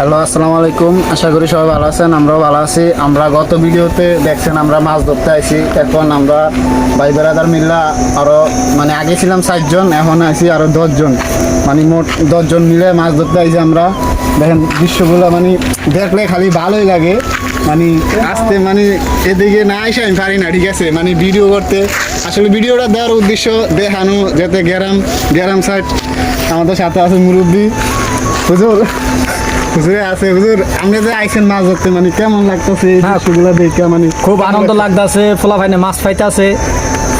Hello, আসসালামু আলাইকুম। আশা করি সবাই ভালো আছেন, আমরাও ভালো আছি। আমরা গত ভিডিওতে দেখছেন আমরা মাছ ধরতে আইছি। এখন আমরা ভাই বেড়াদার মিল্লা আরও মানে আগে ছিলাম 7 জন, এখন আছি আরও 10 জন, মানে মোট 10 জন মিলে মাছ ধরতে আইছি আমরা। দেখেন দৃশ্যগুলো মানে দেখলে খালি ভালোই লাগে, মানে আসতে মানে এদিকে না এসে আমি পারি না, ঠিক আছে। মানে ভিডিও করতে আসলে ভিডিওটা দেওয়ার উদ্দেশ্য দেখানো, যাতে গ্রাম সাইড আমাদের সাথে আছে মুরব্বী হুজুর আছে। হুজুর আপনি যে আইছেন মাছ ধরতে, মানে কেমন লাগতেছে সেগুলো দেখে? মানে খুব আনন্দ লাগতেছে, ফোলা ফাইনে মাছ পাইতেছে,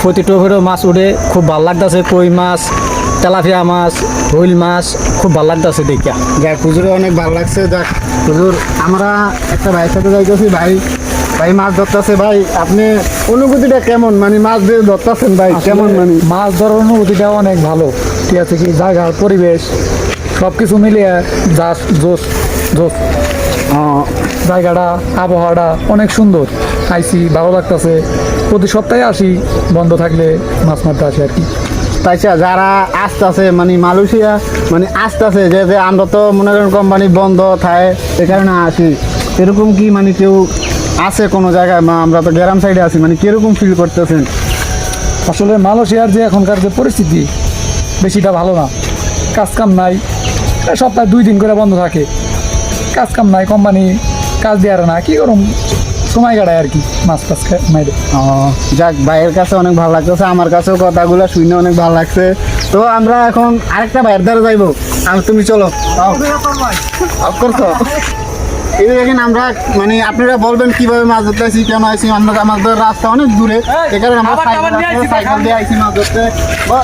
প্রতি টুকরো মাছ উঠে খুব ভালো লাগতেছে। কই মাছ, তেলাপিয়া মাছ, হুইল মাছ খুব ভালো লাগতেছে দেখা। যাক হুজুরে অনেক ভালো লাগছে। যাক হুজুর, আমরা একটা ভাইয়ের সাথে যাইতেছি। ভাই মাছ ধরতেছে। ভাই আপনি অনুভূতিটা কেমন? মানে মাছ যে ধরতেছেন ভাই কেমন? মানে মাছ ধরার অনুভূতিটা অনেক ভালো, ঠিক আছে। কি জায়গা, পরিবেশ সব কিছু মিলিয়ে জোস জায়গাটা, আবহাওয়াটা অনেক সুন্দর। আইসি ভালো লাগতেছে, প্রতি সপ্তাহে আসি, বন্ধ থাকলে মাছ মারতে আসি আর কি। তাইছা যারা আসতেছে মানে মালয়েশিয়া মানে আসতেছে, যে আমরা তো মনে করেন কোম্পানি বন্ধ থাকে এ কারণে আসি, এরকম কি মানে কেউ আছে কোনো জায়গায়? আমরা তো গ্রাম সাইডে আছি, মানে কিরকম ফিল করতেছেন? আসলে মালয়েশিয়ার যে এখনকার যে পরিস্থিতি বেশিটা ভালো না। কাজ কাম নাই, সপ্তাহে 2 দিন করে বন্ধ থাকে। কাজ কাম নাই, কোম্পানি কাজ দেওয়ার না, কি করুম, সময় কাটায় আর কি মাছ মাইরে। যাক ভাইয়ের কাছে অনেক ভালো লাগতেছে, আমার কাছেও কথাগুলো শুনে অনেক ভালো লাগছে। তো আমরা এখন আরেকটা ভাইয়ের দ্বারা যাইবো। তুমি চলো করছো। এই যে দেখেন আমরা মানে আপনারা বলবেন কিভাবে মাছ ধরতে আসি, কেন আসি। আমাদের রাস্তা অনেক দূরে, এ কারণে আমরা সাইকেল দিয়ে আইসি মাছ ধরতে।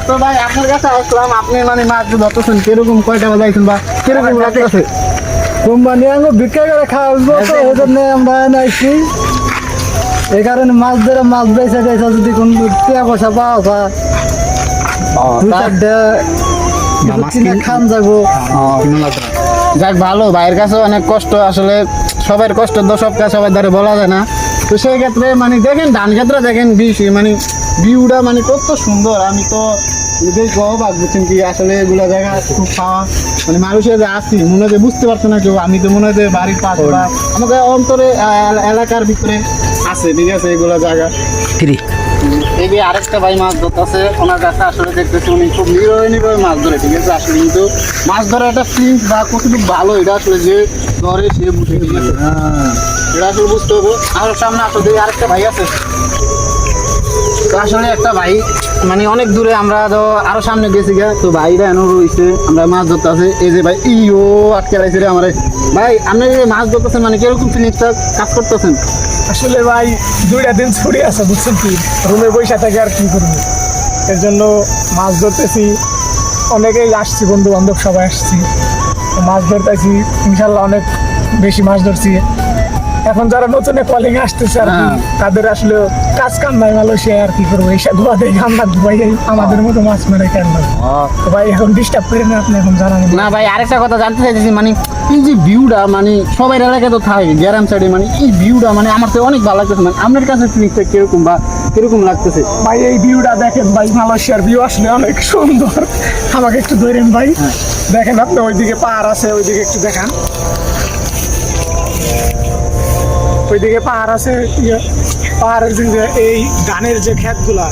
তো ভাই আপনার কাছে আসলাম, আপনি মানে মাছ ধরতেছেন কিরকম, কয়টা বাজে আইছেন বা কিরকম লাগতেছে? কোম্পানি আঙ্গো বিক্রি করে খাওয়াবো, তো এই জন্য আমরা আইসি। এই কারণে মাছ ধরে মাছ বেচা যদি কোন টাকা পয়সা পাওয়া যায়, খান যাবো। যাক ভালো, ভাইয়ের কাছে অনেক কষ্ট। আসলে সবার কষ্ট তো সবার দ্বারা বলা যায় না। তো সেই ক্ষেত্রে মানে দেখেন ধান ক্ষেত্রে দেখেন মানে ভিউটা মানে কত সুন্দর। আমি তো বেশ গহবাক, বুঝছেন কি। আসলে এগুলো জায়গা খুব পাওয়া মানে মানুষের যে আসছি মনে হয় বুঝতে পারছে না কেউ। আমি তো মনে হয় যে বাড়ির পাশে বা আমাদের অন্তরে এলাকার ভিতরে আছে, ঠিক আছে, এগুলো জায়গা ফ্রি। এই যে আরেকটা ভাই মাছ ধরতেছে, ওনার কাছে আসলে দেখতেছি উনি খুব নিরীহ মাছ ধরে, ঠিক আছে। আসলে কিন্তু মাছ ধরার একটা ফিলিংস বা কতটুকু ভালো এটা আসলে যে ধরে সে বুঝে, ঠিক আছে। এটা আসলে বুঝতে হবে। আর সামনে আসলে আরেকটা ভাই আছে। তো আসলে একটা ভাই মানে অনেক দূরে, আমরা তো আরো সামনে গেছি গা। তো ভাইরা এনে রয়েছে, আমরা মাছ ধরতে আছে। এই যে ভাই ইও আটকে লাইছে রে আমার। ভাই আপনি যে মাছ ধরতেছেন মানে কিরকম ফিলিংসটা কাজ করতেছেন? আসলে ভাই 2টা দিন ছুটি আছে, বুঝছেন কি, রুমে বসে থাকে আর কি করবো, এর জন্য মাছ ধরতেছি। অনেকেই আসছি, বন্ধু বান্ধব সবাই আসছি, মাছ ধরতেছি। ইনশাল্লাহ অনেক বেশি মাছ ধরছি। এখন যারা নতুন কলিং আসতেছে আর কি, তাদের আসলে কাজ কাম নাই মালয়েশিয়া, আর কি করবো, এইসব ধোয়া দেখে আমরা ধোয়াই আমাদের মতো মাছ মেরে কেন ভাই। এখন ডিস্টার্ব করে না, আপনি এখন জানান না ভাই। আরেকটা কথা জানতে চাইতেছি, মানে এই যে ভিউটা মানে সবাই এলাকায় তো থাকে গ্রাম সাইডে, মানে এই ভিউটা মানে আমার তো অনেক ভালো লাগতেছে। মানে আপনার কাছে ফিলিংসটা কিরকম বা কিরকম লাগতেছে? ভাই এই ভিউটা দেখেন ভাই, মালয়েশিয়ার ভিউ আসলে অনেক সুন্দর। আমাকে একটু ধরেন ভাই, দেখেন আপনি ওইদিকে পাহাড় আছে, ওইদিকে একটু দেখান, ওইদিকে পাহাড় আছে। পাহাড়ের দিকে এই ধানের যে ক্ষেতগুলা,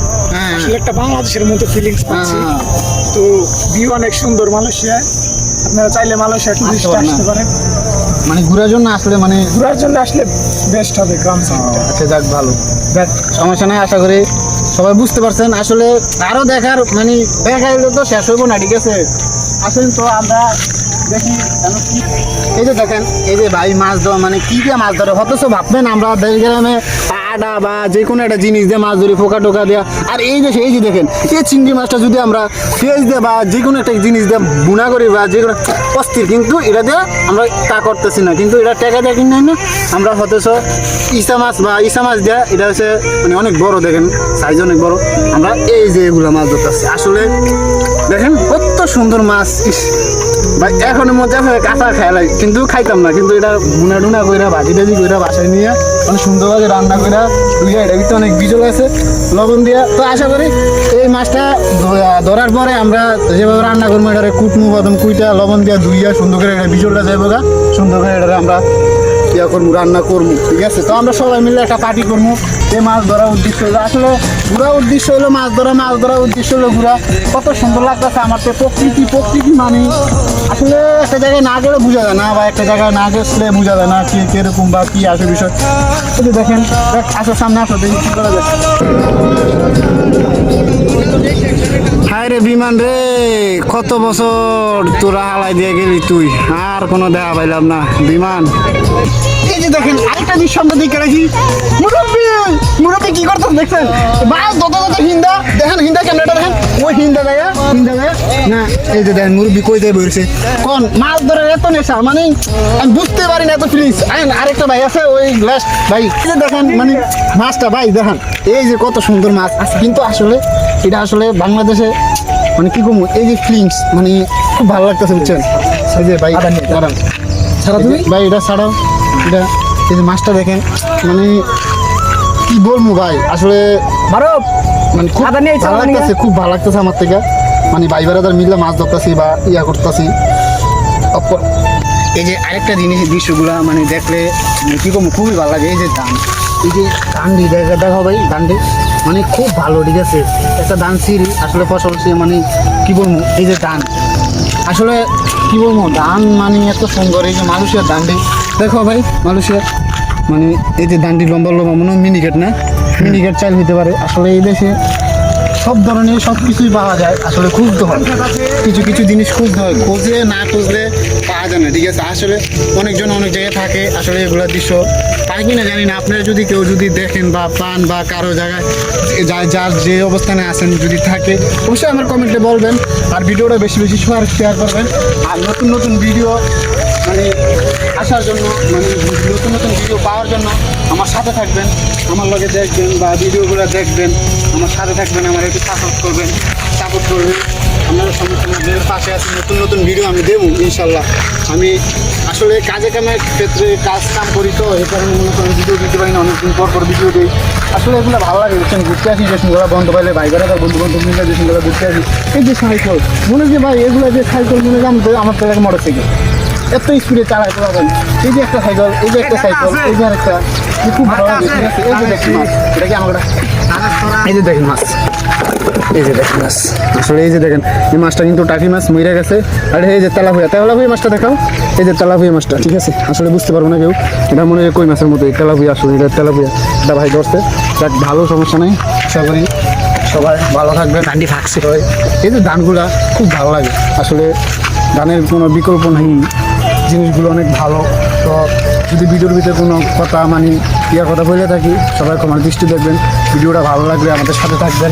আসলে একটা বাংলাদেশের মতো ফিলিংস পাচ্ছি। তো ভিউ অনেক সুন্দর মালয়েশিয়ায়। আপনারা চাইলে মালয়েশিয়া টুরিস্ট আসতে পারেন, মানে ঘোরার জন্য আসলে, মানে ঘোরার জন্য আসলে বেস্ট হবে গ্রাম সাইডটা। আচ্ছা যাক ভালো, দেখ সমস্যা নেই। আশা করি সবাই বুঝতে পারছেন। আসলে আরও দেখার মানে দেখাইলে তো শেষ হইব না, ঠিক আছে। আসেন তো আমরা দেখি কেন কি। এই যে দেখেন, এই যে ভাই মাছ ধরা মানে কি দিয়ে মাছ ধরে, অথচ ভাববেন আমরা দেশ গ্রামে আটা বা যে কোনো একটা জিনিস দিয়ে মাছ ধরি, ফোকা টোকা দেওয়া। আর এই যে দেখেন, এই চিংড়ি মাছটা যদি আমরা পেঁয়াজ দিয়ে বা যে কোনো একটা জিনিস দিয়ে বুনা করি বা যে কোনো অস্থির, কিন্তু এটা দিয়ে আমরা তা করতেছি না, কিন্তু এটা টেকা দিয়ে কিনে না আমরা। অথচ ইসা মাছ দেওয়া, এটা হচ্ছে মানে অনেক বড়, দেখেন সাইজ অনেক বড়। আমরা এই যে এগুলো মাছ ধরতেছি, আসলে দেখেন কত সুন্দর মাছ। ভাই এখন মজা আছে কাঁচা খেয়ালাই কিন্তু খাইতাম না, কিন্তু এটা বুনা টুনা কইরা ভাজি টাজি কইরা বাসায় নিয়ে অনেক সুন্দরভাবে রান্না কইরা ধুইয়া এটা ভিতরে অনেক বিজল আছে লবণ দিয়া। তো আশা করি এই মাছটা ধরার পরে আমরা যেভাবে রান্না করবো এটারে কুটমু বাদাম কুইটা লবণ দিয়া ধুইয়া সুন্দর করে এটা বিজলটা যাইব গা, সুন্দর করে এটা আমরা ইয়া করবো রান্না করবো, ঠিক আছে। তো আমরা সবাই মিলে একটা পার্টি করবো। এই মাছ ধরার উদ্দেশ্য হলো আসলে ঘোরার উদ্দেশ্য হলো মাছ ধরার উদ্দেশ্য হলো ঘোরা। কত সুন্দর লাগতেছে আমার তো প্রকৃতি মানে আসলে একটা জায়গায় না গেলে বোঝা যায় না, বা একটা জায়গায় না গেলে বোঝা যায় না কি কিরকম বা কি আসে বিষয়। এই দেখেন আসো সামনে আসো দেখি কি করা যায়। হায় রে বিমান রে, কত বছর তোরা হালাই দিয়ে গেলি তুই, আর কোনো দেখা পাইলাম না বিমান। এই যে দেখেন আরেকটা দৃশ্য আমরা দেখে রাখি, মুরব্বী কি করতেন দেখছেন, বাস দত হিন্দা দেখেন, হিন্দা ক্যামেরাটা দেখেন, ওই হিন্দা দেয় না। এই যে দেখেন মুরব্বী কই যায় বলছে কোন মাছ ধরার এত নেশা মানে আমি বুঝতে পারি না এত ফিলিংস। আরেকটা ভাই আছে ওই গ্লাস ভাই, এই যে দেখেন মানে মাছটা ভাই দেখেন, এই যে কত সুন্দর মাছ আছে, কিন্তু আসলে এটা আসলে বাংলাদেশে মানে কি কম এই যে ফিলিংস মানে খুব ভালো লাগতেছে বুঝছেন। এই যে ভাই দাঁড়ান ছাড়া তুমি ভাই, এটা ছাড়াও এটা, এই যে মাছটা দেখেন মানে কি বলবো ভাই আসলে মানে খুব ভালো লাগতেছে, খুব ভালো লাগতেছে আমার থেকে, মানে ভাই বেড়াদার মিললে মাছ ধরতেছি বা ইয়া করতেছি। এই যে আরেকটা জিনিস দৃশ্যগুলা মানে দেখলে মানে কি করবো খুবই ভালো লাগে। এই যে ধান, এই যে ধানটি দেখো ভাই, ধানটি মানে খুব ভালো, ঠিক আছে। একটা ধান সিঁড়ি আসলে ফসল মানে কি বলবো, এই যে ধান আসলে কি বলবো, ধান মানে এত সুন্দর। এই যে মানুষের ধানটি দেখো ভাই, মানুষের মানে এই যে ধানটি লম্বা লম্বা মনে হয় মিনিকেট না, মিনিকেট চাল হইতে পারে। আসলে এই দেশে সব ধরনের সব কিছুই পাওয়া যায়, আসলে খুঁজতে হয় কিছু কিছু জিনিস, খুঁজতে হয়, খুঁজলে না খুঁজলে পাওয়া যায় না, ঠিক আছে। আসলে অনেকজন অনেক জায়গায় থাকে, আসলে এগুলো দৃশ্য পাই কিনা জানি না। আপনারা যদি কেউ যদি দেখেন বা পান বা কারো জায়গায় যার যে অবস্থানে আছেন যদি থাকে অবশ্যই আমার কমেন্টে বলবেন, আর ভিডিওটা বেশি বেশি শেয়ার করবেন। আর নতুন নতুন ভিডিও মানে আসার জন্য মানে নতুন নতুন ভিডিও পাওয়ার জন্য আমার সাথে থাকবেন, আমার লগে দেখবেন বা ভিডিওগুলো দেখবেন, আমার সাথে থাকবেন, আমার একটু সাপোর্ট করবেন। আপনারা সমস্যার পাশে আছি, নতুন নতুন ভিডিও আমি দেবো ইনশাল্লাহ। আমি আসলে কাজে কামের ক্ষেত্রে কাজ কাম করি, তো এই কারণে মনে করেন ভিডিও দিতে পারি না, অনেকদিন পর ভিডিও দিই। আসলে এগুলো ভালো লাগে বুঝছেন, ঘুরতে আসি যে সুন্দর বন্ধ পাইলে ভাই বেড়া বন্ধু বান্ধব মিলে যে সুন্দর ঘুরতে আসি। এই যে সাইকেল মনে যে ভাই এগুলো যে সাইকেল মনে জানতো আমার তো এক মোটর সাইকেল এত স্পিডে চালাইতে পারবেন। এই যে একটা সাইকেল, এই যে একটা সাইকেল, এই যে আরেকটা খুব ভালো লাগে, ঠিক আছে। এই যে দেখি মাছ, এটা কি আমার এই যে দেখেন মাছ, এই যে দেখেন মাছ, আসলে এই যে দেখেন এই মাছটা কিন্তু টাকি মাছ মরে গেছে। আর এই যে তেলাভুয়া মাছটা দেখাও, এই যে তেলাভুয়া মাছটা, ঠিক আছে। আসলে বুঝতে পারবো না কেউ, এটা মনে হয় কই মাছের মতো তেলাভুয়া, আসলে এটা তেলাভুয়া, এটা ভাই ধরছে, যাক ভালো, সমস্যা নেই। আশা করি সবাই ভালো থাকবে। ধানটি ফাঁকছে হয়, এই যে ধানগুলা খুব ভালো লাগে, আসলে ধানের কোনো বিকল্প নেই, জিনিসগুলো অনেক ভালো। তো যদি ভিডিওর ভিতরে কোনো কথা মানে কথা বলে থাকি সবাই ক্ষমার দৃষ্টি দেখবেন। ভিডিওটা ভালো লাগলে আমাদের সাথে থাকবেন,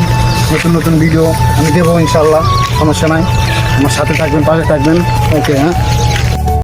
নতুন নতুন ভিডিও আমি দেবো ইনশাল্লাহ, সমস্যা নাই, আমার সাথে থাকবেন, পাশে থাকবেন। ওকে, হ্যাঁ।